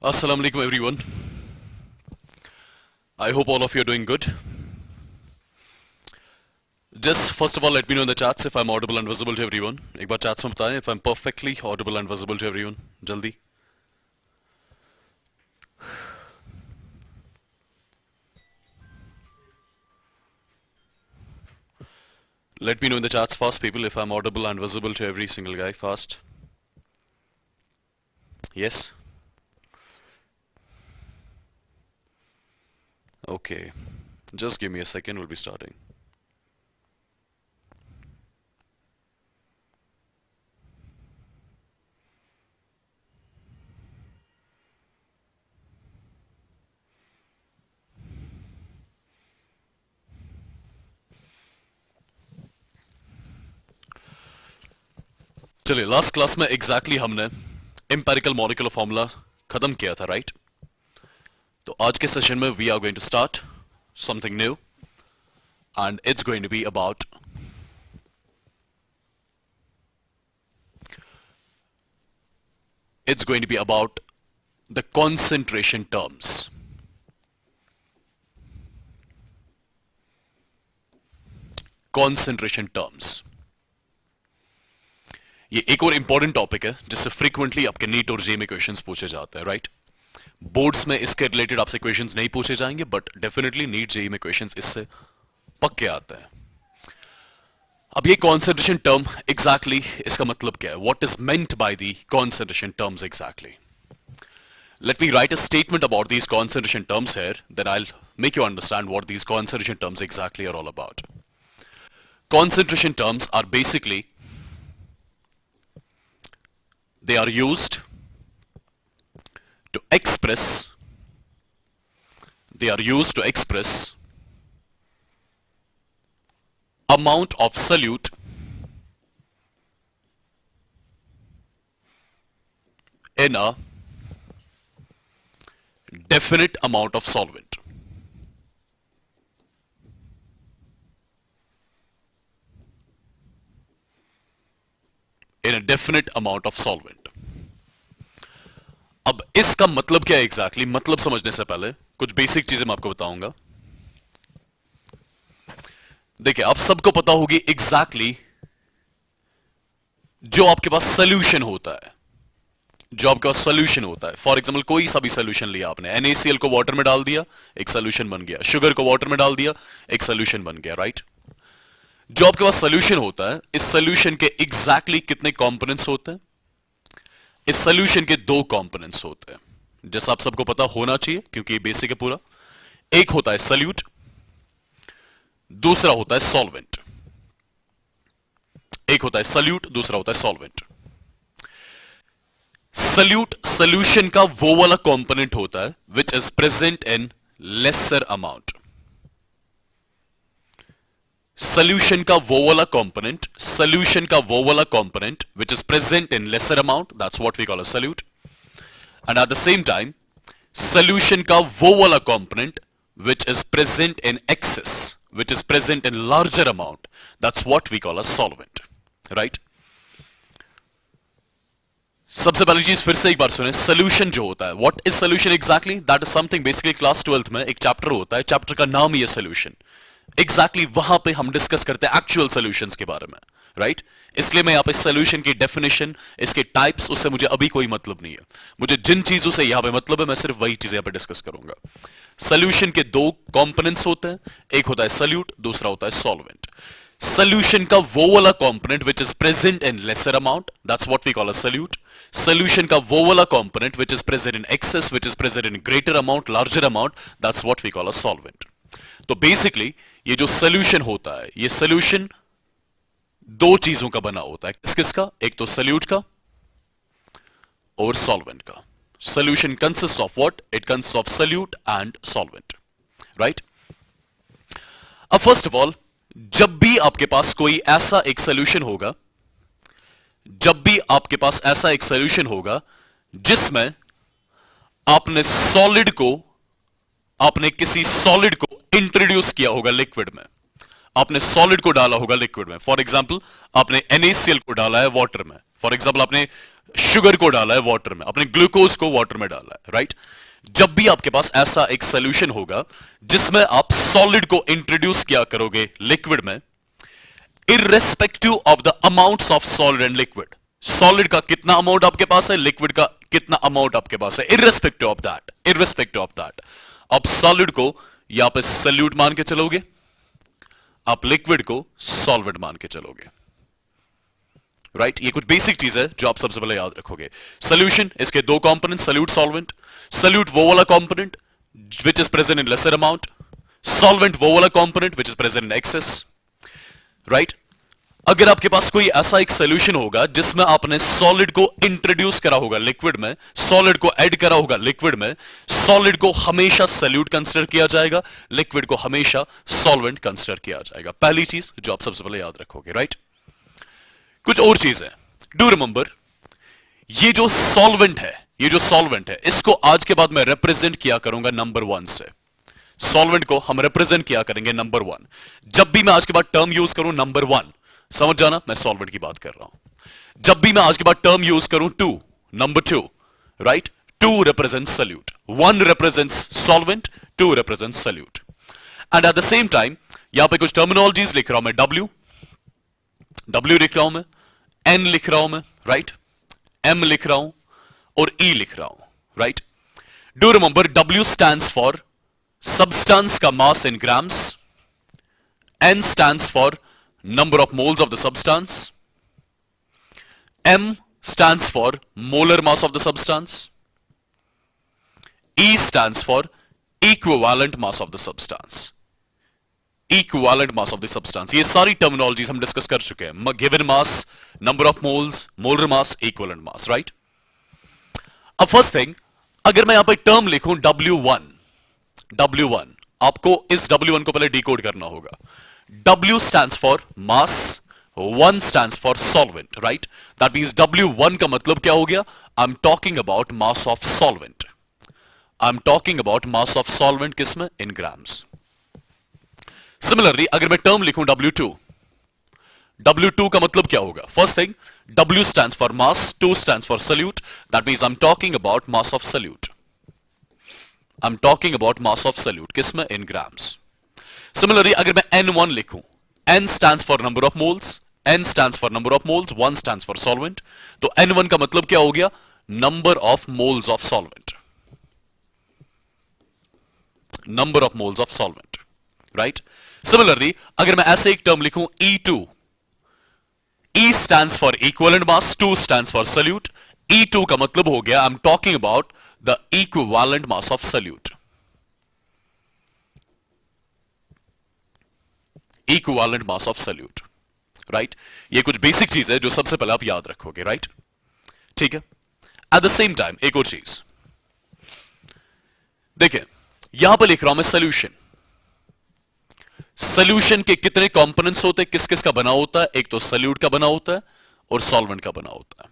Assalamu alaikum everyone. I hope all of you are doing good. Just first of all let me know in the chats if I'm audible and visible to everyone. एक बार chats में बताएं if I'm perfectly audible and visible to everyone. जल्दी. Let me know in the chats fast people if I'm audible and visible to every single guy fast. Yes. Okay. Just give me a second, we'll be starting. चलिए last class में exactly हमने empirical molecular formula खत्म किया था right तो आज के session में we are going to start something new and it's going to be about the concentration terms ये एक और इंपॉर्टेंट टॉपिक है जिससे फ्रीक्वेंटली आपके नीट और जे में क्वेश्चंस पूछे जाते हैं राइट बोर्ड्स में इसके रिलेटेड आपसे क्वेश्चंस नहीं पूछे जाएंगे बट डेफिनेटली नीट जेई में क्वेश्चंस इससे पक्के आते हैं अब ये कॉन्सेंट्रेशन टर्म एग्जैक्टली इसका मतलब क्या है what is meant by the concentration terms exactly let me write a statement about these concentration terms here then I will make you understand what these concentration terms exactly are all about concentration terms are basically they are used to express amount of solute in a definite amount of solvent. अब इसका मतलब क्या है exactly मतलब समझने से पहले कुछ बेसिक चीजें मैं आपको बताऊंगा देखिए आप सबको पता होगी एग्जैक्टली जो आपके पास सोल्यूशन होता है फॉर एग्जांपल कोई सा भी सोल्यूशन लिया आपने NaCl को वाटर में डाल दिया एक सोल्यूशन बन गया शुगर को वाटर में डाल दिया एक सोल्यूशन बन गया राइट जो आपके पास सोल्यूशन होता है इस सोल्यूशन के एग्जैक्टली कितने कंपोनेंट्स होते हैं इस सोल्यूशन के दो कंपोनेंट्स होते हैं जैसा आप सबको पता होना चाहिए क्योंकि ये बेसिक है पूरा एक होता है सोल्यूट दूसरा होता है सॉल्वेंट दूसरा होता है सॉल्वेंट सोल्यूट सोल्यूशन का वो वाला कंपोनेंट होता है which is present in lesser amount solution का वो वाला component which is present in lesser amount that's what we call a solute and at the same time solution का वो वाला component which is present in excess which is present in larger amount that's what we call a solvent right सबसे पहली चीज फिर से एक बार सुने solution जो होता है what is solution exactly that is something basically class 12th में एक चैप्टर होता है चैप्टर का नाम ही है solution एग्जैक्टली वहां पे हम डिस्कस करते हैं एक्चुअल सॉल्यूशंस के बारे में राइट इसलिए मैं यहां पे सॉल्यूशन की डेफिनेशन इसके टाइप्स उससे मुझे अभी कोई मतलब नहीं है मुझे जिन चीजों से यहां पे मतलब है मैं सिर्फ वही चीजें यहां पे डिस्कस करूंगा सॉल्यूशन के दो कंपोनेंट्स होते हैं एक होता है सोल्यूट दूसरा होता है सॉल्वेंट सॉल्यूशन का वो वाला component which is present in lesser amount that's what we call a solute solution का वो वाला component which is present in excess which is present in greater amount larger amount that's what we call a solvent तो basically ये जो solution होता है ये solution दो चीजों का बना होता है किसका एक तो सोल्यूट का और सॉल्वेंट का solution consist of what it consist of solute and solvent right अब फर्स्ट ऑफ ऑल जब भी आपके पास कोई ऐसा एक सोल्यूशन होगा जिसमें आपने किसी सॉलिड को इंट्रोड्यूस किया होगा लिक्विड में आपने सॉलिड को डाला होगा लिक्विड में फॉर एग्जांपल आपने NaCl को डाला है वाटर में फॉर एग्जांपल आपने शुगर को डाला है वाटर में, अपने ग्लूकोज को वाटर में डाला है, राइट? जब भी आपके पास ऐसा एक सोल्यूशन होगा जिसमें आप सॉलिड को इंट्रोड्यूस किया करोगे लिक्विड में, irrespective of the amounts of solid and liquid, solid का कितना अमाउंट आपके पास है, लिक्विड का कितना अमाउंट आपके पास है, इररेस्पेक्टिव ऑफ दैट आप सॉलिड को यहां पे सल्यूट मान के चलोगे, आप लिक्विड को सॉल्वेंट मान के चलोगे, राइट? ये कुछ बेसिक चीज है जो आप सबसे पहले याद रखोगे। सोल्यूशन, इसके दो कंपोनेंट, सल्यूट, सॉल्वेंट। सल्यूट वो वाला component which is present in lesser amount, solvent वो वाला component which is present in access, right? अगर आपके पास कोई ऐसा एक सोल्यूशन होगा जिसमें आपने सॉलिड को इंट्रोड्यूस करा होगा लिक्विड में, सॉलिड को ऐड करा होगा लिक्विड में, सॉलिड को हमेशा सल्यूट कंसीडर किया जाएगा, लिक्विड को हमेशा सॉल्वेंट कंसीडर किया जाएगा। पहली चीज जो आप सबसे पहले याद रखोगे, राइट? कुछ और चीज है, डू रिमेंबर, ये जो सॉल्वेंट है, इसको आज के बाद मैं रिप्रेजेंट किया करूंगा नंबर 1 से। सॉल्वेंट को हम रिप्रेजेंट किया करेंगे नंबर 1। जब भी मैं आज के बाद टर्म यूज करूं नंबर 1, समझ जाना मैं सॉल्वेंट की बात कर रहा हूं। जब भी मैं आज के बाद टर्म यूज करूं 2, number 2, right? 2 represents solute, 1 represents solvent, 2 represents solute. And at the same time यहां पे कुछ टर्मिनोलॉजीज लिख रहा हूं मैं, W लिख रहा हूं मैं, N लिख रहा हूं मैं, राइट? M लिख रहा हूं और E लिख रहा हूं, right? Do remember, W stands for substance का mass in grams, N stands for number of moles of the substance, M stands for molar mass of the substance, E stands for equivalent mass of the substance, equivalent mass of the substance। ये सारी terminologies हम discuss कर चुके हैं, given mass, number of moles, molar mass, equivalent mass, right? अब first thing, अगर मैं यहां पे टर्म लिखूं W1, आपको इस W1 को पहले डिकोड करना होगा। W stands for mass, 1 stands for solvent, right? That means W1 का मतलब क्या हो गया? I'm talking about mass of solvent. I'm talking about mass of solvent किसमें? In grams. Similarly, अगर मैं टर्म लिखूं W2 का मतलब क्या होगा? First thing, W stands for mass, 2 stands for solute. That means I'm talking about mass of solute. I'm talking about mass of solute किसमें? In grams. Similarly, अगर मैं N1 लिखूं, N stands for number of moles, N stands for number of moles, 1 stands for solvent, तो N1 का मतलब क्या हो गया? Number of moles of solvent. Number of moles of solvent, right? Similarly, अगर मैं ऐसे एक टर्म लिखूं E2, E stands for equivalent mass, 2 stands for solute, E2 का मतलब हो गया I'm talking about the equivalent mass of solute. Equivalent mass of solute, right? ये कुछ बेसिक चीज है जो सबसे पहले आप याद रखोगे, राइट? ठीक है। एट द सेम टाइम एक और चीज देखिए, यहां पर लिख रहा हूं मैं सोल्यूशन। सोल्यूशन के कितने कंपोनेंट्स होते हैं, किस किस का बना होता है? एक तो सल्यूट का बना होता है और सॉल्वेंट का बना होता है,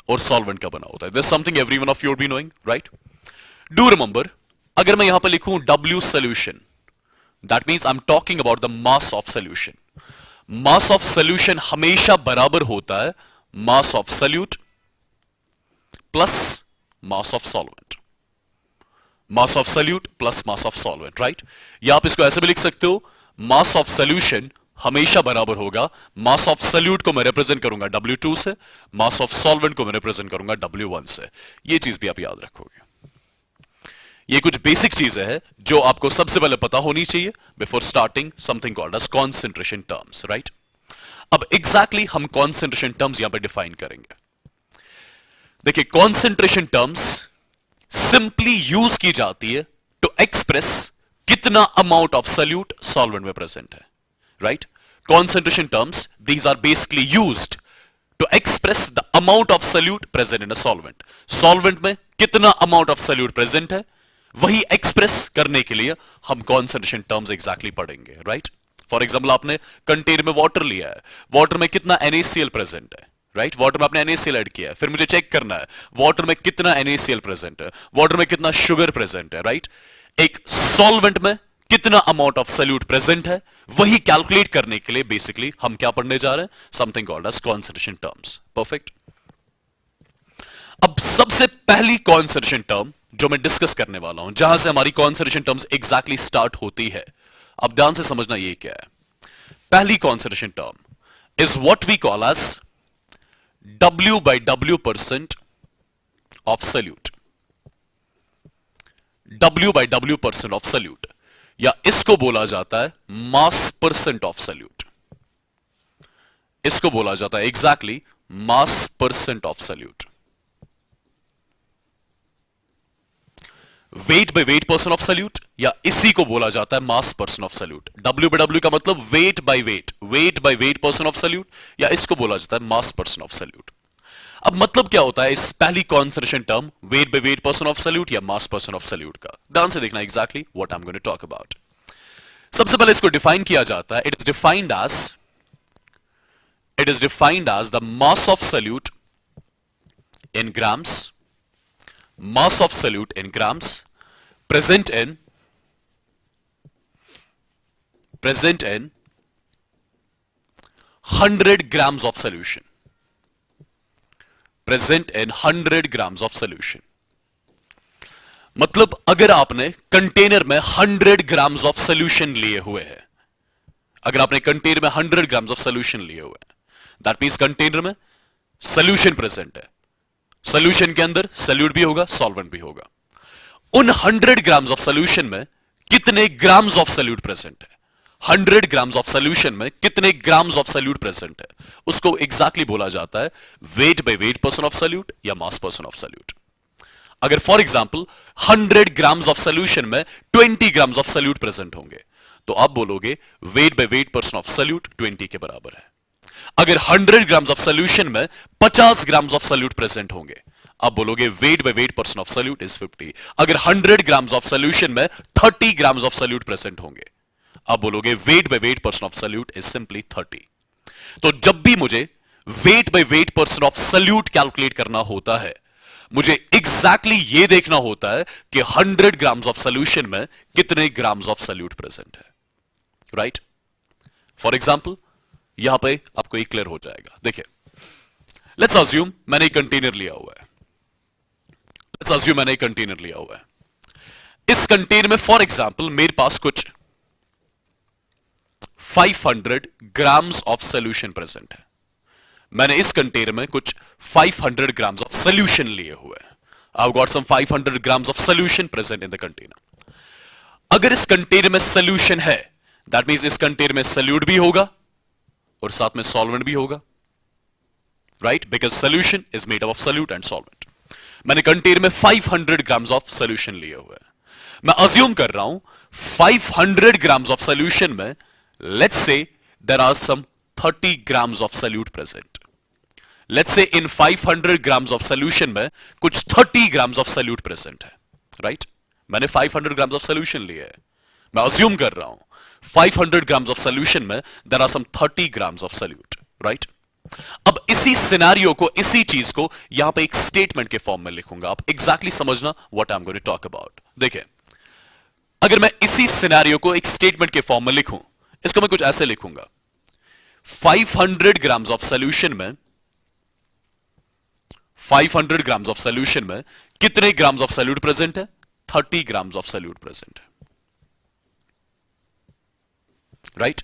और सॉल्वेंट का बना होता है। This something everyone of you would be knowing, right? Do remember, अगर मैं यहां पर लिखूं W solution, that means I am talking about the mass of solution. Mass of solution हमेशा बराबर होता है mass of salute plus mass of solvent, mass of salute plus mass of solvent, right? या आप इसको ऐसे भी लिख सकते हो, मास ऑफ सोल्यूशन हमेशा बराबर होगा मास ऑफ सल्यूट को मैं रिप्रेजेंट करूंगा W2 से, मास ऑफ सॉल्वेंट को मैं रिप्रेजेंट करूंगा W1 से। ये चीज भी आप याद रखोगे। ये कुछ बेसिक चीजें हैं जो आपको सबसे पहले पता होनी चाहिए before starting something called as concentration terms, right? अब एग्जैक्टली हम कॉन्सेंट्रेशन टर्म्स यहां पे डिफाइन करेंगे। देखिए, कॉन्सेंट्रेशन टर्म्स सिंपली यूज की जाती है टू एक्सप्रेस कितना अमाउंट ऑफ सल्यूट सॉल्वेंट में प्रेजेंट है, right? Concentration terms, these are basically used to express the amount of solute present in a solvent. Solvent में कितना अमाउंट ऑफ सल्यूट प्रेजेंट है, वही एक्सप्रेस करने के लिए हम कॉन्सेंट्रेशन टर्म्स एग्जैक्टली पढ़ेंगे, राइट? फॉर एग्जाम्पल, आपने कंटेनर में वाटर लिया है, वाटर में कितना NaCl प्रेजेंट है, राइट? वाटर में आपने NaCl ऐड किया है, फिर मुझे चेक करना है वाटर में कितना NaCl प्रेजेंट है, वाटर में कितना शुगर प्रेजेंट है, राइट? एक सॉल्वेंट में कितना अमाउंट ऑफ सल्यूट प्रेजेंट है, वही कैलकुलेट करने के लिए बेसिकली हम क्या पढ़ने जा रहे हैं? Something called as concentration terms. Perfect. अब सबसे पहली कॉन्सर्वेशन टर्म जो मैं डिस्कस करने वाला हूं, जहां से हमारी कॉन्सर्वेशन टर्म्स एग्जैक्टली स्टार्ट होती है, अब ध्यान से समझना ये क्या है। पहली conservation term is what we call as W/W% of solute. W/W% of solute, या इसको बोला जाता है मास परसेंट ऑफ सल्यूट। इसको बोला जाता है exactly mass percent of salute. Wait by weight percent of solute, या इसी को बोला जाता है मास पर्सन ऑफ सल्यूट। W/W का मतलब wait by weight percent of solute, या इसको बोला जाता है मास पर्सन ऑफ सल्यूट। अब मतलब क्या होता है इस पहली conservation term weight by weight percent of solute या मास पर्सन ऑफ सल्यूट का? ध्यान से देखना exactly what I am going to talk about. सबसे पहले इसको डिफाइन किया जाता है, it is defined as the mass of solute in grams, mass of solute in grams present in 100 grams of solution, present in 100 grams of solution। मतलब अगर आपने container में 100 ग्राम्स ऑफ सोल्यूशन लिए हुए हैं, अगर आपने कंटेनर में 100 ग्राम्स ऑफ सोल्यूशन लिए हुए हैं, दैट मींस कंटेनर में सोल्यूशन प्रेजेंट है। सोल्यूशन के अंदर सल्यूट भी होगा, सॉल्वेंट भी होगा। उन 100 ग्राम्स ऑफ सोल्यूशन में कितने ग्राम्स ऑफ सल्यूट प्रेजेंट है, 100 ग्राम्स ऑफ सोल्यूशन में कितने ग्राम्स ऑफ सल्यूट प्रेजेंट है, उसको एग्जैक्टली बोला जाता है weight by weight percent of solute या मास पर्सन ऑफ सल्यूट। अगर for example 100 grams of solution में 20 ग्राम्स ऑफ सल्यूट प्रेजेंट होंगे, तो आप बोलोगे wait by weight percent of solute 20 के बराबर है। अगर 100 ग्राम्स ऑफ सोल्यूशन में 50 ग्राम्स ऑफ सल्यूट प्रेजेंट होंगे, आप बोलोगे wait by weight percent of solute is 50। अगर 100 ग्राम्स ऑफ सोल्यूशन में 30 ग्राम्स ऑफ सल्यूट प्रेजेंट होंगे, आप बोलोगे wait by weight percent of solute is simply 30। तो जब भी मुझे wait by weight percent of solute calculate करना होता है, मुझे एग्जैक्टली यह देखना होता है कि 100 ग्राम्स ऑफ सोल्यूशन में कितने ग्राम्स ऑफ सल्यूट प्रेजेंट है, राइट? फॉर एग्जांपल यहां पे आपको एक क्लियर हो जाएगा। देखिए, लेट्स अज्यूम मैंने एक कंटेनर लिया हुआ है। इस कंटेनर में फॉर एग्जांपल मेरे पास कुछ 500 ग्राम्स ऑफ सोल्यूशन प्रेजेंट है। मैंने इस कंटेनर में कुछ 500 ग्राम्स ऑफ सोल्यूशन लिए हुए हैं। I got some 500 grams of solution present in the container. अगर इस कंटेनर में सोल्यूशन है, दैट मींस इस कंटेनर में सल्यूट भी होगा और साथ में सॉल्वेंट भी होगा, right? Because solution is made up of solute and solvent. मैंने कंटेनर में 500 ग्राम्स ऑफ सोल्यूशन लिए हुए हैं। मैं अज्यूम कर रहा हूं 500 ग्राम्स ऑफ सोल्यूशन में let's say there are some 30 grams of solute present. Let's say in 500 grams of solution में कुछ 30 ग्राम्स ऑफ सल्यूट प्रेजेंट है, राइट? मैंने 500 ग्राम्स ऑफ सोल्यूशन लिए है। मैं अज्यूम कर रहा हूं 500 ग्राम्स ऑफ सोल्यूशन में there are some 30 grams of solute, right? अब इसी सिनेरियो को, इसी चीज को यहां पे एक स्टेटमेंट के फॉर्म में लिखूंगा। आप एग्जैक्टली समझना what I am going to talk about. देखिए, अगर मैं इसी सिनेरियो को एक स्टेटमेंट के फॉर्म में लिखूं, इसको मैं कुछ ऐसे लिखूंगा, 500 ग्राम्स ऑफ सोल्यूशन में 500 ग्राम्स ऑफ सोल्यूशन में कितने ग्राम्स ऑफ सल्यूट प्रेजेंट है? 30 ग्राम्स ऑफ सल्यूट प्रेजेंट है, right?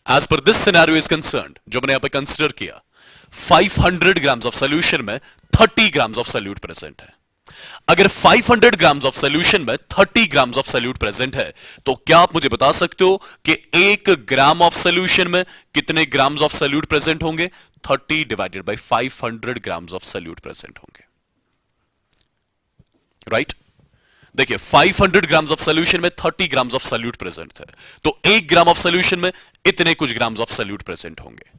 As per this scenario is concerned, जो मैंने यहां पे कंसीडर किया, 500 ग्राम्स ऑफ सोल्यूशन में 30 ग्राम्स ऑफ सल्यूट प्रेजेंट है। अगर 500 ग्राम्स ऑफ सोल्यूशन में 30 ग्राम्स ऑफ सल्यूट प्रेजेंट है, तो क्या आप मुझे बता सकते हो कि 1 ग्राम ऑफ सोल्यूशन में कितने ग्राम्स ऑफ सल्यूट प्रेजेंट होंगे? 30 divided by 500 grams of solute present होंगे, राइट? देखिए, 500 ग्राम्स ऑफ सोल्यूशन में 30 ग्राम्स ऑफ सल्यूट प्रेजेंट है, तो 1 ग्राम ऑफ सोल्यूशन में इतने कुछ ग्राम्स ऑफ सल्यूट प्रेजेंट होंगे।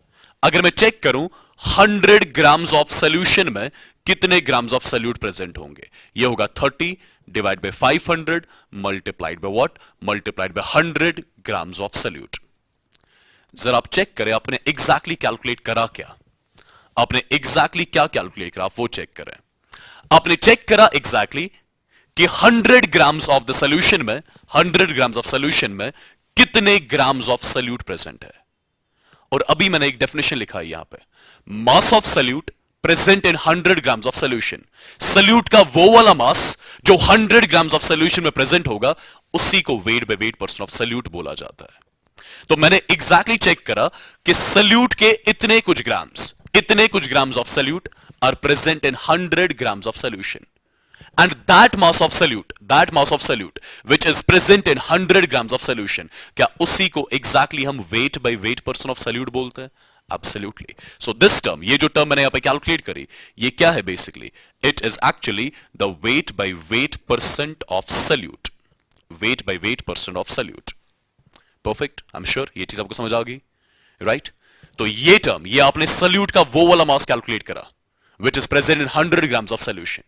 अगर मैं चेक करूं 100 ग्राम्स ऑफ सोल्यूशन में कितने ग्राम्स ऑफ सल्यूट प्रेजेंट होंगे, यह होगा 30 divide by 500 multiplied by what? Multiplied by 100 grams of salute. जरा आप चेक करें आपने एग्जैक्टली कैलकुलेट करा क्या? आपने एग्जैक्टली क्या कैलकुलेट करा, वो चेक करें। आपने चेक करा एग्जैक्टली कि 100 ग्राम्स ऑफ द सोल्यूशन में, 100 ग्राम्स ऑफ सोल्यूशन में कितने ग्राम्स ऑफ सल्यूट प्रेजेंट है। और अभी मैंने एक डेफिनेशन लिखा है यहां पे, mass of solute present in 100 grams of solution. Solute का वो वाला मास जो 100 ग्राम्स ऑफ सोल्यूशन में प्रेजेंट होगा, उसी को weight by weight percent of solute बोला जाता है। तो मैंने एग्जैक्टली चेक करा कि सल्यूट के इतने कुछ grams of solute are present in 100 grams of solution, and that mass of solute which is present in 100 grams of solution, क्या उसी को exactly हम weight by weight percent of solute बोलते हैं? Absolutely. So this term, ये जो term मैंने यहाँ पे calculate करी, ये क्या है basically? It is actually the weight by weight percent of solute. Weight by weight percent of solute. Perfect. I'm sure ये चीज आपको समझ आ गई, right? तो ये term, ये आपने solute का वो वाला mass calculate करा, which is present in 100 grams of solution.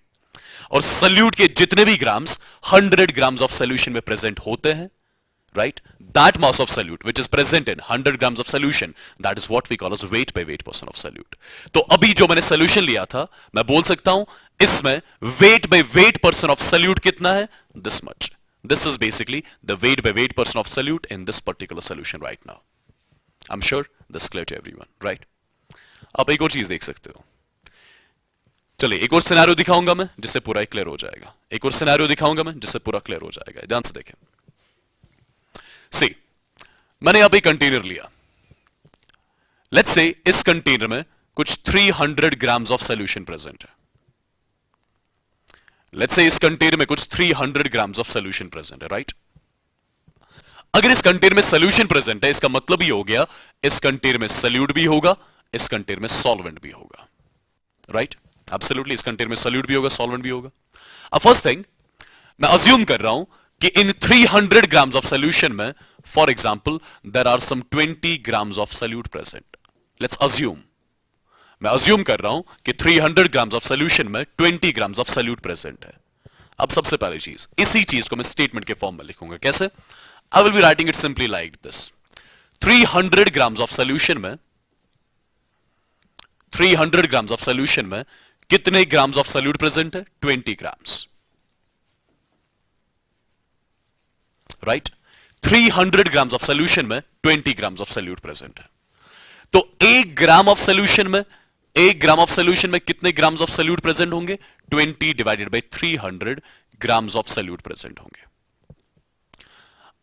और सल्यूट के जितने भी ग्राम्स 100 ग्राम्स ऑफ सोल्यूशन में प्रेजेंट होते हैं, right, that mass of solute which is present in 100 grams of solution, that is what we call as weight by weight percent of solute. तो अभी जो मैंने सोल्यूशन लिया था, मैं बोल सकता हूं इसमें weight by weight percent of solute कितना है? This much. This is basically the weight by weight percent of solute in this particular solution right now. I am sure this clear to everyone, right? आप एक और चीज देख सकते हो। चलिए एक और सिनेरियो दिखाऊंगा मैं जिससे पूरा क्लियर हो जाएगा। एक और सिनेरियो दिखाऊंगा मैं जिससे पूरा क्लियर हो जाएगा। ध्यान से देखें। सी, मैंने यहां पे कंटेनर लिया। लेट्स से इस कंटेनर में कुछ 300 ग्राम्स ऑफ सॉल्यूशन प्रेजेंट है। लेट्स से इस कंटेनर में कुछ 300 ग्राम्स ऑफ सॉल्यूशन प्रेजेंट है, राइट? अगर इस कंटेनर में सॉल्यूशन प्रेजेंट है, इसका मतलब ये हो गया इस कंटेनर में सॉल्यूट भी होगा, इस कंटेनर में सॉल्वेंट भी होगा, राइट? एब्सोल्युटली, इस कंटेनर में सॉल्यूट भी होगा, सॉल्वेंट भी होगा। अब फर्स्ट थिंग, मैं अज्यूम कर रहा हूं कि इन 300 ग्राम्स ऑफ सॉल्यूशन में, for example, there are some 20 grams of solute present. Let's assume, मैं अज्यूम कर रहा हूं कि 300 ग्राम्स ऑफ सॉल्यूशन में 20 ग्राम्स ऑफ सॉल्यूट प्रेजेंट है। अब सबसे पहली चीज, इसी चीज को मैं स्टेटमेंट के फॉर्म में लिखूंगा। कैसे? I will be writing it simply like this. 300 grams of solution में, 300 ग्राम्स ऑफ सॉल्यूशन में कितने ग्राम्स ऑफ सॉल्यूट प्रेजेंट है? 20 grams, right? 300 grams of solution में 20 ग्राम्स ऑफ सॉल्यूट प्रेजेंट है। तो 1 ग्राम ऑफ सॉल्यूशन में, 1 ग्राम ऑफ सॉल्यूशन में कितने ग्राम्स ऑफ सॉल्यूट प्रेजेंट होंगे? 20 divided by 300 grams of solute present होंगे।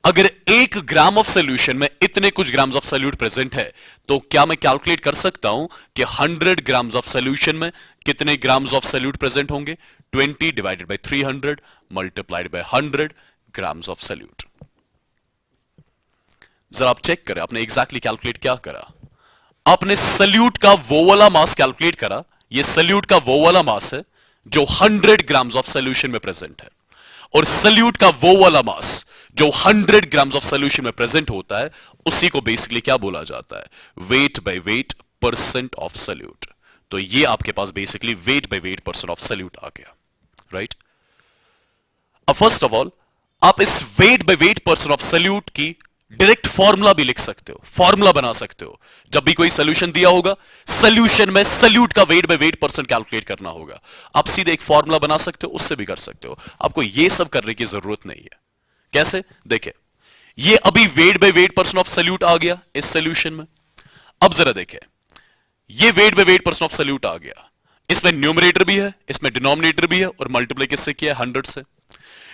अगर 1 ग्राम ऑफ सॉल्यूशन में इतने कुछ ग्राम्स ऑफ सॉल्यूट प्रेजेंट है, तो क्या मैं कैलकुलेट कर सकता हूं कि 100 ग्राम्स ऑफ सॉल्यूशन में कितने ग्राम्स ऑफ सॉल्यूट प्रेजेंट होंगे? 20 divided by 300 multiplied by 100 grams of solute. जरा आप चेक करें, आपने एग्जैक्टली कैलकुलेट क्या करा? आपने सॉल्यूट का वो वाला मास कैलकुलेट करा। ये सॉल्यूट का वो वाला मास है जो 100 ग्राम्स ऑफ सॉल्यूशन में प्रेजेंट है, और सॉल्यूट का वो वाला मास जो 100 ग्राम्स ऑफ सॉल्यूशन में प्रेजेंट होता है, उसी को बेसिकली क्या बोला जाता है? Weight by weight percent of solute. तो ये आपके पास basically weight by weight percent of solute आ गया, राइट? अब फर्स्ट ऑफ ऑल, आप इस weight by weight percent of solute की डायरेक्ट फॉर्मूला भी लिख सकते हो, फॉर्मूला बना सकते हो। जब भी कोई सोल्यूशन दिया होगा, सोल्यूशन में सॉल्यूट का wait by weight percent calculate करना होगा, आप सीधे एक फॉर्मूला बना सकते हो, उससे भी कर सकते हो। आपको यह सब करने की जरूरत नहीं है। कैसे? देखें, ये अभी weight by weight percent of solute आ गया इस सोल्यूशन में। अब जरा देखें, ये weight by weight percent of solute आ गया, इसमें न्यूमरेटर भी है, इसमें डिनोमिनेटर भी है, और मल्टीप्लाई किससे किया है? 100 से।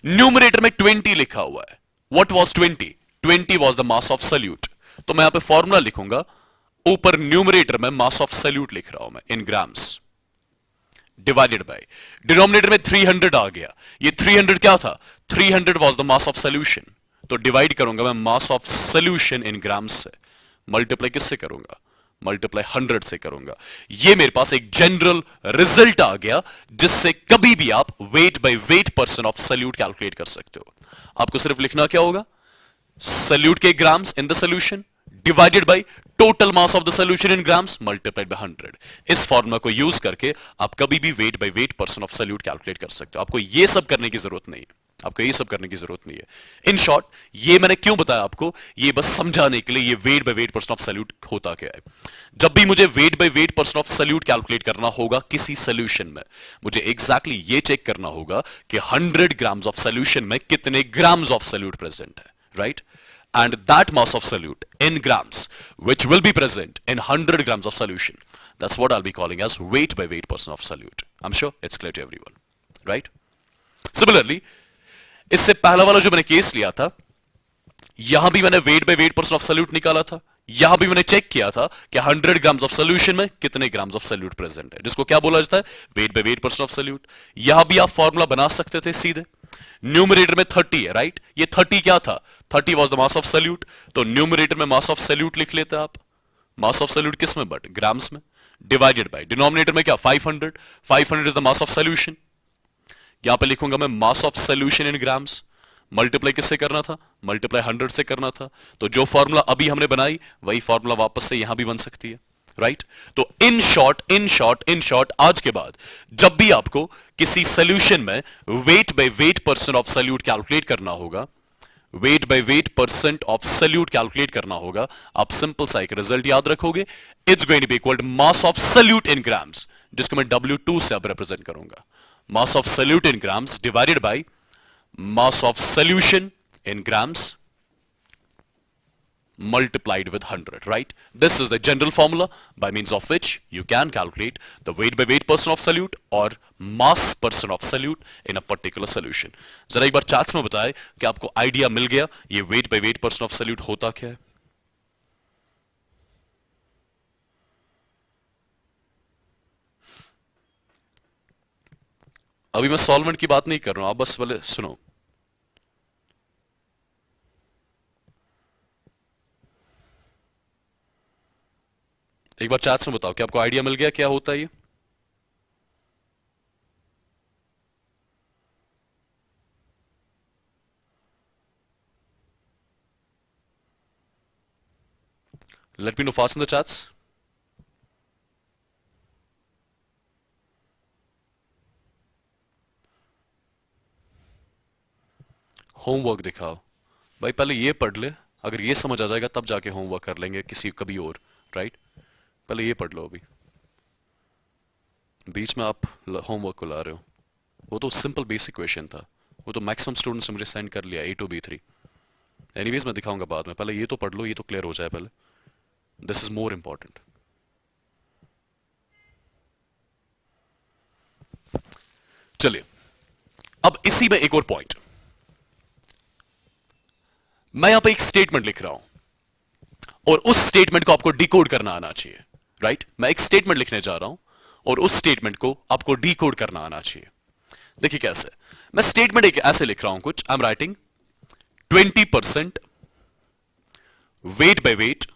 न्यूमरेटर में 20 लिखा हुआ है। What was 20? 20 was the mass of solute. तो मैं यहां पे फॉर्मूला लिखूंगा, ऊपर न्यूमरेटर में मास ऑफ सॉल्यूट लिख रहा हूं मैं इन ग्राम्स, डिवाइडेड बाय डिनोमिनेटर में 300 आ गया। ये 300 क्या था? 300 was the mass of solution. तो डिवाइड करूंगा मैं मास ऑफ सॉल्यूशन इन ग्राम्स से, मल्टीप्लाई किससे करूंगा? मल्टीप्लाई 100 से करूंगा। ये मेरे पास एक जनरल रिजल्ट आ गया, जिससे कभी भी आप wait by weight percent of solute calculate कर सकते हो। आपको सिर्फ लिखना क्या होगा? सॉल्यूट के grams in the solution divided by total mass of the solution in grams multiplied by 100। इस फॉर्मूला को यूज करके आप कभी भी wait by weight percent of solute calculate कर सकते हो। आपको ये सब करने की जरूरत नहीं है, आपको ये सब करने की जरूरत नहीं है। इन शॉर्ट, ये मैंने क्यों बताया आपको? ये बस समझाने के लिए ये weight by weight percent of solute होता क्या है। जब भी मुझे wait by weight percent of solute calculate करना होगा किसी सॉल्यूशन में, मुझे एग्जैक्टली ये चेक करना होगा कि 100 ग्राम्स ऑफ सॉल्यूशन में कितने ग्राम्स ऑफ सॉल्यूट प्रेजेंट है, right? And that mass of solute in grams which will be present in 100 grams of solution, That's what I'll be calling as weight by weight portion of solute. I'm sure it's clear to everyone, right? Similarly, इससे पहला वाला जो मैंने case लिया था, यहां भी मैंने wait by weight percent of solute निकाला था, यहां भी मैंने चेक किया था कि 100 ग्राम्स ऑफ सॉल्यूशन में कितने ग्राम्स ऑफ सॉल्यूट प्रेजेंट है, जिसको क्या बोला जाता है, weight by weight percent of solute. यहां भी आप फॉर्मूला बना सकते थे सीधे, न्यूमरेटर में 30 है, राइट? ये 30 क्या था? 30 was the mass of solute, तो न्यूमरेटर में मास ऑफ सॉल्यूट लिख लेते आप। मास ऑफ सॉल्यूट किस में? बट ग्राम्स में, डिवाइडेड बाय डिनोमिनेटर में क्या? 500। 500 is the mass of solution. यहां पे लिखूंगा मैं मास of solution in grams, multiply किससे करना था? मल्टीप्लाई 100 से करना था। तो जो फॉर्मूला अभी हमने बनाई वही फॉर्मूला वापस से यहां भी बन सकती है, राइट? तो इन शॉर्ट आज के बाद जब भी आपको किसी सॉल्यूशन में weight by weight percent of solute calculate करना होगा, weight by weight percent of solute calculate करना होगा, आप सिंपल सा एक रिजल्ट याद रखोगे, it's going to be equal to mass of solute in grams, जिसको मैं W2 से अब रिप्रेजेंट करूंगा। Mass of solute in grams divided by mass of solution in grams multiplied with 100, right? This is the general formula by means of which you can calculate the weight by weight percent of solute or mass percent of solute in a particular solution. जरा एक बार charts में बताएं कि आपको idea मिल गया ये weight by weight percent of solute होता क्या है। अभी मैं सॉल्वेंट की बात नहीं कर रहा हूं, आप बस पहले सुनो। एक बार चैट्स में बताओ कि आपको आइडिया मिल गया क्या होता है ये। Let me know fast in the chats. Homework दिखाओ भाई, पहले ये पढ़ ले, अगर ये समझ आ जाएगा तब जाके होमवर्क कर लेंगे किसी कभी और, राइट? पहले ये पढ़ लो, अभी बीच में आप होमवर्क को ला रहे हो। वो तो सिंपल बेसिक क्वेश्चन था, वो तो मैक्सिमम स्टूडेंट्स ने मुझे सेंड कर लिया A to B3। एनीवेज मैं दिखाऊंगा बाद में, पहले ये तो पढ़ लो, ये तो क्लियर हो जाए पहले, दिस इज मोर इंपॉर्टेंट। चलिए अब इसी में एक और पॉइंट, मैं यहां पे एक स्टेटमेंट लिख रहा हूं और उस स्टेटमेंट को आपको डिकोड करना आना चाहिए, राइट? मैं एक स्टेटमेंट लिखने जा रहा हूं और उस स्टेटमेंट को आपको डिकोड करना आना चाहिए। देखिए कैसे, मैं स्टेटमेंट एक ऐसे लिख रहा हूं कुछ, I am writing 20% wait by weight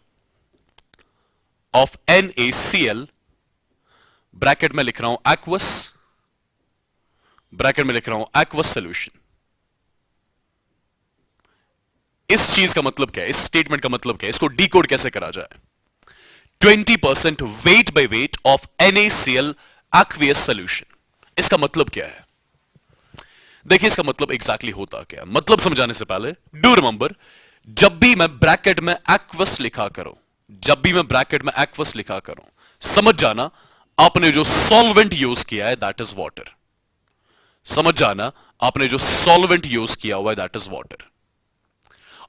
of NaCl, bracket में लिख रहा हूं एक्वस, ब्रैकेट में लिख रहा हूं एक्वस सोल्यूशन। इस चीज का मतलब क्या है, इस स्टेटमेंट का मतलब क्या है, इसको डिकोड कैसे करा जाए? 20% wait by weight of NaCl aqueous solution, इसका मतलब क्या है? देखिए इसका मतलब एग्जैक्टली होता क्या है, मतलब समझाने से पहले डू रिमेंबर, जब भी मैं ब्रैकेट में एक्वस लिखा करूं, जब भी मैं ब्रैकेट में एक्वस लिखा करूं, समझ जाना आपने जो सॉल्वेंट यूज किया है दैट इज वाटर। समझ जाना आपने जो सॉल्वेंट यूज किया हुआ है दैट इज वाटर,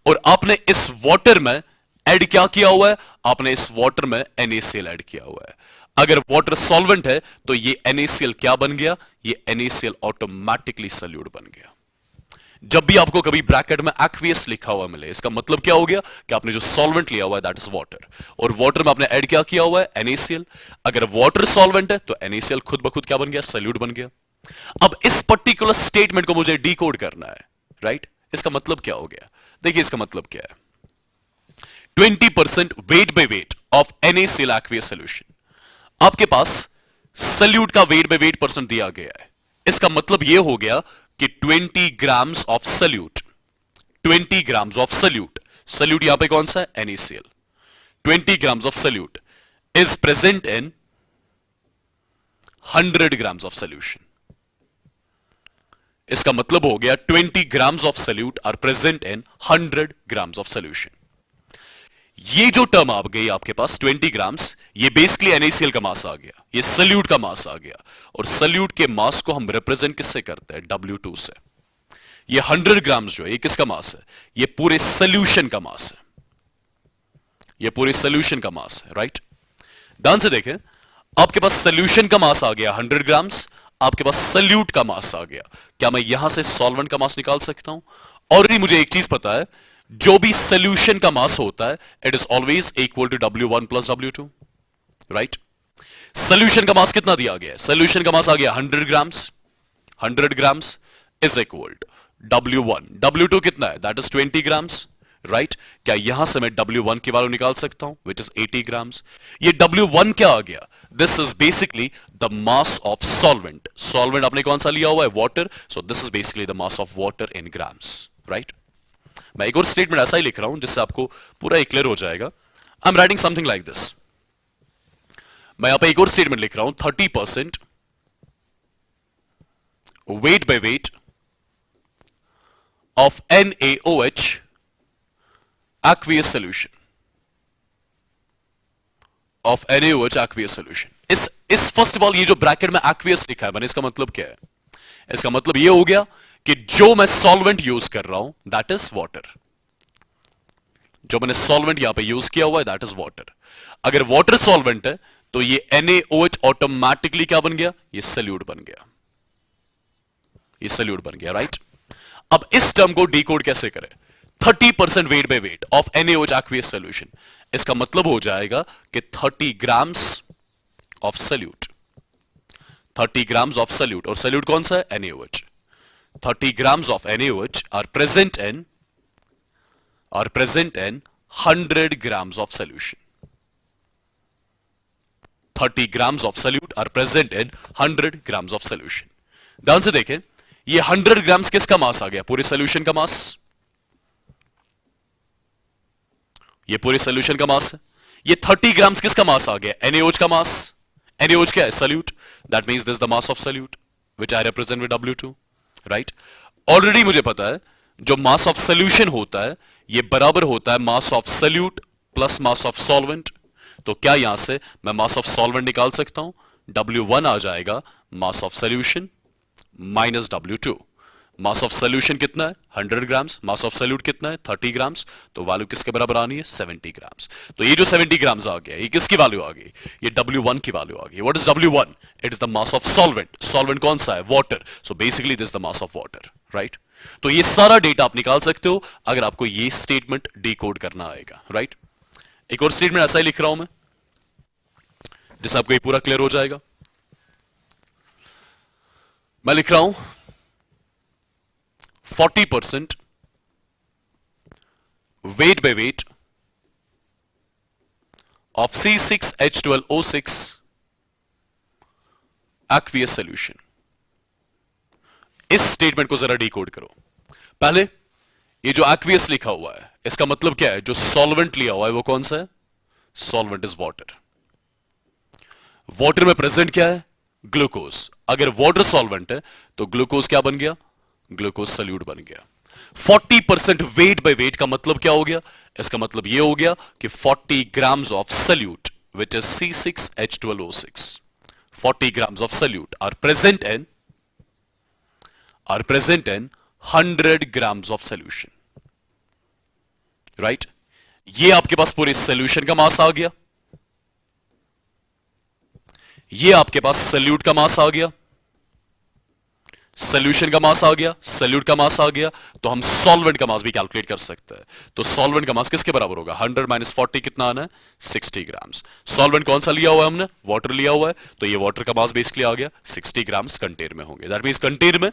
और आपने इस वाटर में ऐड क्या किया हुआ है? आपने इस वाटर में NaCl ऐड किया हुआ है। अगर वाटर सॉल्वेंट है तो ये NaCl क्या बन गया? ये NaCl ऑटोमेटिकली सॉल्यूट बन गया। जब भी आपको कभी ब्रैकेट में एक्वियस लिखा हुआ मिले, इसका मतलब क्या हो गया कि आपने जो सॉल्वेंट लिया हुआ है दैट इज वाटर, और वाटर में आपने ऐड क्या किया हुआ है? NaCl। अगर वाटर सॉल्वेंट है तो NaCl खुद ब खुद क्या बन गया? सॉल्यूट बन गया। अब इस पर्टिकुलर स्टेटमेंट को मुझे डिकोड करना है, राइट? इसका मतलब क्या हो गया? देखिए इसका मतलब क्या है, 20% wait by weight of NaCl aqueous solution। आपके पास सल्यूट का वेट बाय वेट परसेंट दिया गया है, इसका मतलब यह हो गया कि 20 grams of solute, 20 grams of solute, solute यहां पे कौन सा है? NaCl। 20 grams of solute is present in 100 grams of solution. इसका मतलब हो गया 20 grams of solute are present in 100 grams of solution. ये जो टर्म आ गई आपके पास 20 ग्राम्स, ये बेसिकली NaCl का मास आ गया, ये सल्यूट का मास आ गया, और सल्यूट के मास को हम रिप्रेजेंट किससे करते हैं? W2 से। ये 100 ग्राम्स जो है ये किसका मास है? ये पूरे सल्यूशन का मास है, ये पूरे सल्यूशन का मास है, राइट? ध्यान से देखें, आपके पास सोल्यूशन का मास आ गया 100 ग्राम्स, आपके पास सल्यूट का मास आ गया। क्या मैं यहां से सॉल्वेंट का मास निकाल सकता हूं? ऑलरेडी मुझे एक चीज पता है, जो भी सोल्यूशन का मास होता है it is always equal to W1 plus W2, right? Solution का मास कितना दिया गया है? सोल्यूशन का मास आ गया 100 grams, 100 grams is equal W1, W2 कितना है? That is 20 grams, right? क्या यहां से मैं W1 की वैल्यू निकाल सकता हूं विच इज 80 ग्राम्स? ये W1 क्या आ गया? This is basically the mass of solvent. Solvent आपने कौन सा लिया हुआ है? Water. So this is basically the mass of water in grams, right? मैं एक और स्टेटमेंट ऐसा ही लिख रहा हूं जिससे आपको पूरा क्लियर हो जाएगा। I am writing something like this. मैं यहां पे एक और स्टेटमेंट लिख रहा हूं, 30% weight by weight of NaOH aqueous solution, of NaOH aqueous solution। इस फर्स्ट ऑफ ऑल ये जो ब्रैकेट में aqueous लिखा है मैंने, इसका मतलब क्या है? इसका मतलब ये हो गया कि जो मैं सॉल्वेंट यूज कर रहा हूं दैट इज वाटर। जो मैंने सॉल्वेंट यहां पे यूज किया हुआ है दैट इज वाटर। अगर वाटर सॉल्वेंट है तो ये NaOH ऑटोमेटिकली क्या बन गया? ये सल्यूट बन गया, ये सल्यूट बन गया, राइट? अब इस टर्म को डिकोड कैसे करें? 30% wait by weight of NaOH aqueous solution, इसका मतलब हो जाएगा कि 30 grams of salute, 30 grams of salute, और सल्यूट कौन सा है? NaOH। 30 grams of NaOH are present in 100 grams of solution। 30 grams of solute are present in 100 grams of solution। ध्यान से देखें, ये 100 ग्राम्स किसका मास आ गया? पूरे सोल्यूशन का मास। ये पूरे सोल्यूशन का मास है। ये 30 ग्राम्स किसका मास आ गया? NaOH का मास। NaOH क्या है? Solute. That means this the mass of solute which I represent with W2, right? Already मुझे पता है जो मास ऑफ सोल्यूशन होता है ये बराबर होता है mass of salute plus mass of solvent. तो क्या यहां से मैं मास ऑफ सॉल्वेंट निकाल सकता हूं? W1 आ जाएगा mass of solution minus W2। Mass of solution कितना है? 100 ग्राम्स। मास ऑफ सल्यूट कितना है? 30 ग्राम्स। तो वैल्यू किसके बराबर आनी है? 70 ग्राम्स। तो ये जो 70 ग्राम्स आ गया, ये किसकी वैल्यू आ गई? ये W1 की वैल्यू आ गई। What is W1? It is the mass of solvent. Solvent कौन सा है? Water. So basically this the mass of water, right? तो ये सारा डेटा आप निकाल सकते हो अगर आपको ये स्टेटमेंट डिकोड करना आएगा, राइट? एक और स्टेटमेंट ऐसा ही लिख रहा हूं मैं जिससे आपको ये पूरा क्लियर हो जाएगा। मैं लिख रहा हूं 40% weight by weight of C6H12O6 aqueous solution। इस स्टेटमेंट को जरा डिकोड करो। पहले ये जो aqueous लिखा हुआ है इसका मतलब क्या है? जो सॉल्वेंट लिया हुआ है वो कौन सा है? Solvent is water. वाटर में प्रेजेंट क्या है? ग्लूकोज। अगर वाटर सॉल्वेंट है तो ग्लूकोज क्या बन गया? ग्लूकोज सल्यूट बन गया। 40% वेट बाय वेट का मतलब क्या हो गया? इसका मतलब यह हो गया कि 40 grams of solute which is C6H12O6, 40 grams of solute are present in 100 grams of solution, right? ये आपके पास पूरे सोल्यूशन का मास आ गया, ये आपके पास सल्यूट का मास आ गया, सोल्यूशन का मास आ गया, सल्यूट का मास आ गया, तो हम सॉल्वेंट का मास भी कैलकुलेट कर सकते हैं। तो सॉल्वेंट का मास किसके बराबर होगा? 100 माइनस 40 कितना आना है? 60 ग्राम्स। सॉल्वेंट कौन सा लिया हुआ है हमने? वाटर लिया हुआ है, तो ये वाटर का मास बेसिकली आ गया 60 ग्राम्स कंटेनर में होंगे। दैट मींस कंटेनर में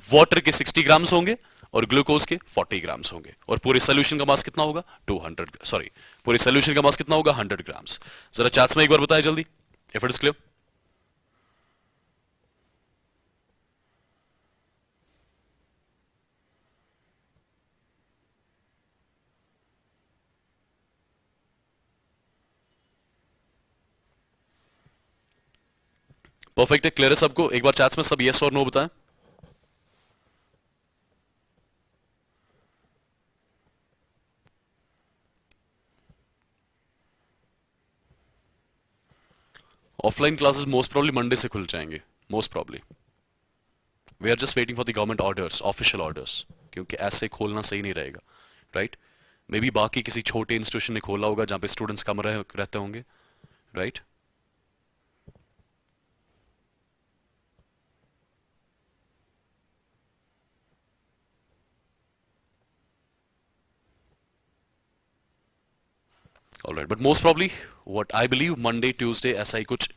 वाटर के 60 ग्राम्स होंगे और ग्लूकोज के 40 ग्राम्स होंगे, और पूरे सोल्यूशन का मास कितना होगा? 200, सॉरी, पूरे सोल्यूशन का मास कितना होगा? 100 ग्राम्स। जरा चैट्स में एक बार बताएं जल्दी, if it is clear. Perfect है, क्लियर है सबको? एक बार चैट्स में सब यस और नो बताएं। Offline classes most probably Monday से खुल जाएंगे, most probably. We are just waiting for the government orders, official orders, क्योंकि ऐसे खोलना सही नहीं रहेगा, राइट? मे बी बाकी किसी छोटे इंस्टीट्यूशन ने खोला होगा जहां पे स्टूडेंट्स कम रहते होंगे, right? Alright, but most probably what I believe Monday Tuesday ऐसा ही कुछ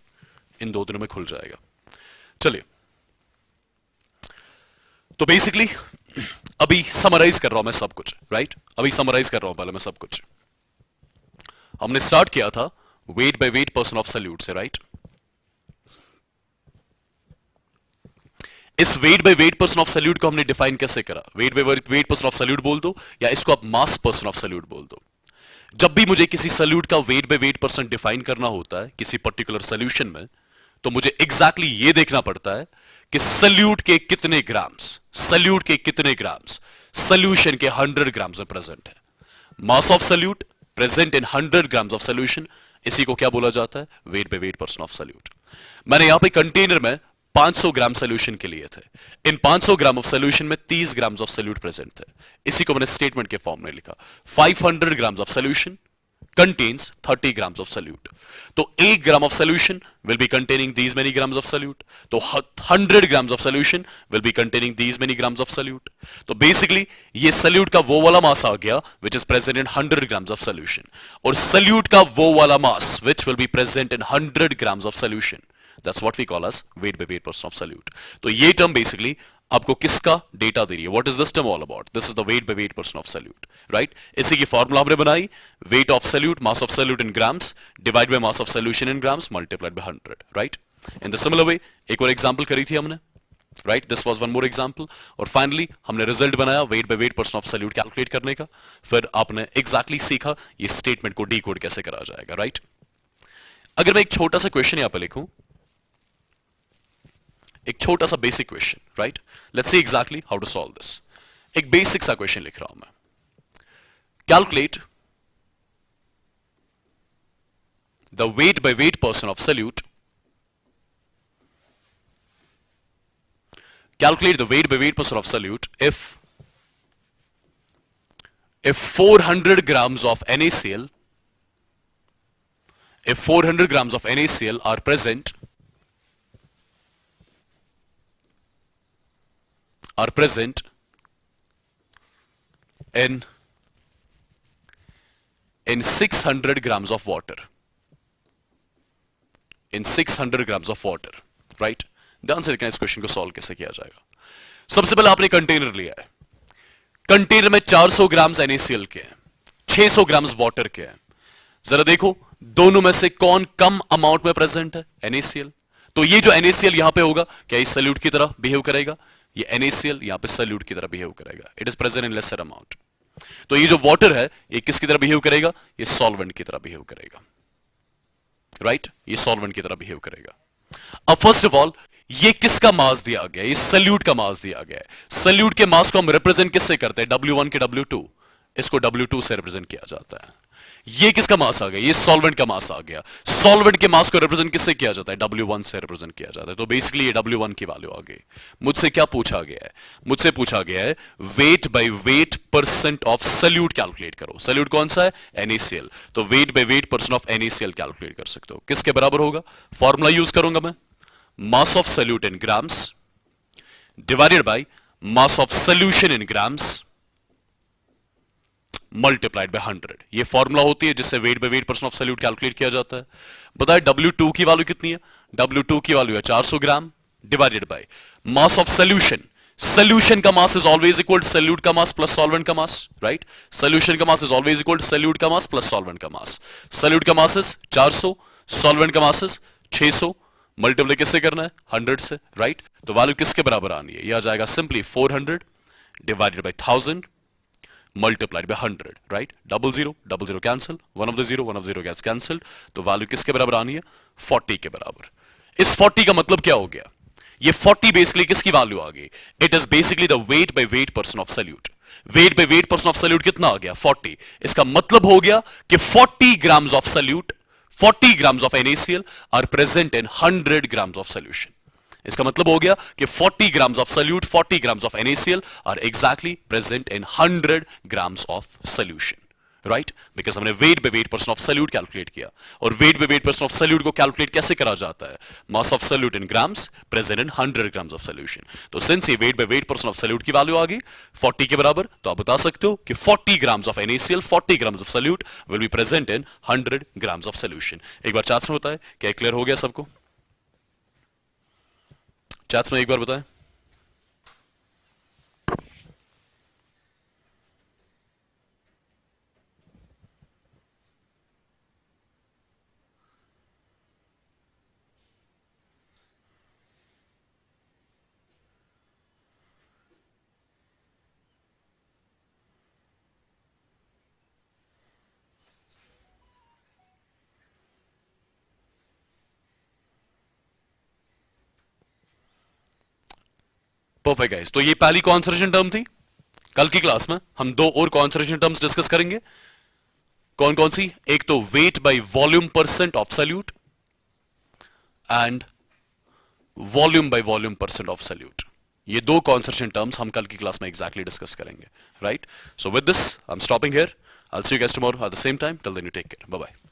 इन 2 दिनों में खुल जाएगा। चलिए, तो बेसिकली अभी समराइज कर रहा हूं मैं सब कुछ, राइट? अभी समराइज कर रहा हूं पहले मैं सब कुछ। हमने स्टार्ट किया था wait by weight percent of salute से, राइट? इस weight by weight percent of solute को हमने डिफाइन कैसे करा? Wait by weight percent of salute बोल दो या इसको आप मास पर्सन ऑफ सल्यूट बोल दो। जब भी मुझे किसी सल्यूट का wait by weight person define करना होता है किसी पर्टिकुलर सॉल्यूशन में, तो मुझे एग्जैक्टली ये देखना पड़ता है कि सल्यूट के कितने ग्राम्स, सल्यूट के कितने ग्राम्स सॉल्यूशन के 100 ग्राम्स में प्रेजेंट है। Mass of solute present in 100 grams of solution, इसी को क्या बोला जाता है? Weight by weight percent of salute. मैंने यहां पे कंटेनर में 500 ग्राम सॉल्यूशन के लिए थे। इन 500 ग्राम ऑफ सॉल्यूशन में 30 ग्राम्स ऑफ सॉल्यूट प्रेजेंट थे। इसी को मैंने स्टेटमेंट के फॉर्म में लिखा। 500 grams of solution contains 30 grams of solute. तो 1 gram of solution will be containing these many grams of solute. तो 100 grams of solution will be containing these many grams of solute. तो basically ये solute का वो वाला mass आ गया which is present in 100 grams of solution, और solute का वो वाला mass which will be present in 100 grams of solution. That's what we call as weight by weight percent of solute. तो ये term basically आपको किसका data दे रही है? What is this term all about? This is the weight by weight percent of solute, right? इसी की formula हमने बनाई, weight of solute, mass of solute in grams divide by mass of solution in grams multiplied by 100, right? In the similar way एक और example करी थी हमने, right? This was one more example, और फाइनली हमने result बनाया wait by weight percent of solute calculate करने का। फिर आपने एग्जैक्टली सीखा ये स्टेटमेंट को डीकोड कैसे करा जाएगा, राइट? अगर मैं एक छोटा सा क्वेश्चन यहां पर लिखूं, एक छोटा सा basic question, right? Let's see exactly how to solve this. एक बेसिक सा क्वेश्चन लिख रहा हूं मैं। Calculate the weight by weight percent of solute, calculate the weight by weight percent of solute if 400 grams of NaCl, if 400 grams of NaCl are present in 600 grams of water, in 600 grams of water, right? ध्यान से देखना इस question को solve कैसे किया जाएगा। सबसे पहले आपने कंटेनर लिया है, कंटेनर में 400 ग्राम्स NaCl के हैं, 600 ग्राम्स वाटर के हैं। जरा देखो दोनों में से कौन कम अमाउंट में प्रेजेंट है? NaCl। तो ये जो NaCl यहां पे होगा क्या इस सॉल्यूट की तरह बिहेव करेगा? ये NaCl यहां पे सॉल्यूट की तरह बिहेव करेगा। It is present in lesser amount. तो ये जो वाटर है ये किसकी तरह बिहेव करेगा? ये सॉल्वेंट की तरह बिहेव करेगा, राइट? ये सॉल्वेंट की तरह बिहेव करेगा। अब फर्स्ट ऑफ ऑल ये किसका मास दिया गया? ये सल्यूट का मास दिया गया है। सल्यूट के मास को हम रिप्रेजेंट किससे करते हैं? W1 के W2, इसको W2 से रिप्रेजेंट किया जाता है। ये किसका मास आ गया? ये सॉल्वेंट का मास आ गया। सॉल्वेंट के मास को रिप्रेजेंट किससे किया जाता है? W1 से रिप्रेजेंट किया जाता है। तो बेसिकली ये W1 की वैल्यू आ गई। मुझसे क्या पूछा गया है? मुझसे पूछा गया है weight by weight percent of solute calculate करो। सल्यूट कौन सा है? NaCl। तो weight by weight percent of NaCl calculate कर सकते हो। किसके बराबर होगा? फॉर्मूला यूज करूंगा मैं, mass of solute in grams divided by mass of solution in grams multiplied by 100। ये फॉर्मूला होती है जिससे wait by weight percent of solute calculate किया जाता है। बताए W2 की वैल्यू कितनी है? W2 की वैल्यू है 400 gram divided by mass of solution. Solution का mass is always equal to solute का मास प्लस सॉल्वेंट का मास, राइट? सॉल्यूशन का mass is always equal to solute का मास प्लस सॉल्वेंट का मास। सल्यूट का mass is 400, solvent का mass is 600, multiply किससे करना है? 100 से, राइट? तो वैल्यू किसके बराबर आनी है? यह आ जाएगा simply 400 divided by 1000 multiplied by 100, right? Double zero cancel, one of the zero gas cancelled. तो वैल्यू किसके बराबर आनी है? 40 के बराबर। इस 40 का मतलब क्या हो गया? ये 40 बेसिकली किसकी वैल्यू आ गई? It is basically the weight by weight percent of salute. Wait by weight percent of solute कितना आ गया? 40। इसका मतलब हो गया कि 40 grams of salute, 40 grams of NaCl are present in 100 grams of solution। इसका मतलब हो गया कि 40 grams of solute, 40 grams of NaCl are exactly present in 100 grams of solution, right, because हमने weight by weight percent of solute calculate किया, और weight by weight percent of solute को calculate कैसे करा जाता है, mass of solute in grams present in 100 grams of solution. तो since ये weight by weight percent of solute की वैल्यू आ गई 40 के बराबर, तो आप बता सकते हो कि 40 grams of NaCl, 40 grams of salute will be present in 100 grams of solution. एक बार चैट्स में बताएं, क्या क्लियर हो गया सबको? चैट्स में एक बार बताएं। परफेक्ट गाइस, तो ये पहली कॉन्सर्वेशन टर्म थी। कल की क्लास में हम दो और कॉन्सर्वेशन टर्म्स डिस्कस करेंगे। कौन कौन सी? एक तो weight by volume percent of solute and volume by volume percent of solute. ये दो कॉन्सर्वेशन टर्म्स हम कल की क्लास में एग्जैक्टली डिस्कस करेंगे, right? So with this I am stopping here. I will see you guys tomorrow at the same time. Till then you take care, bye bye.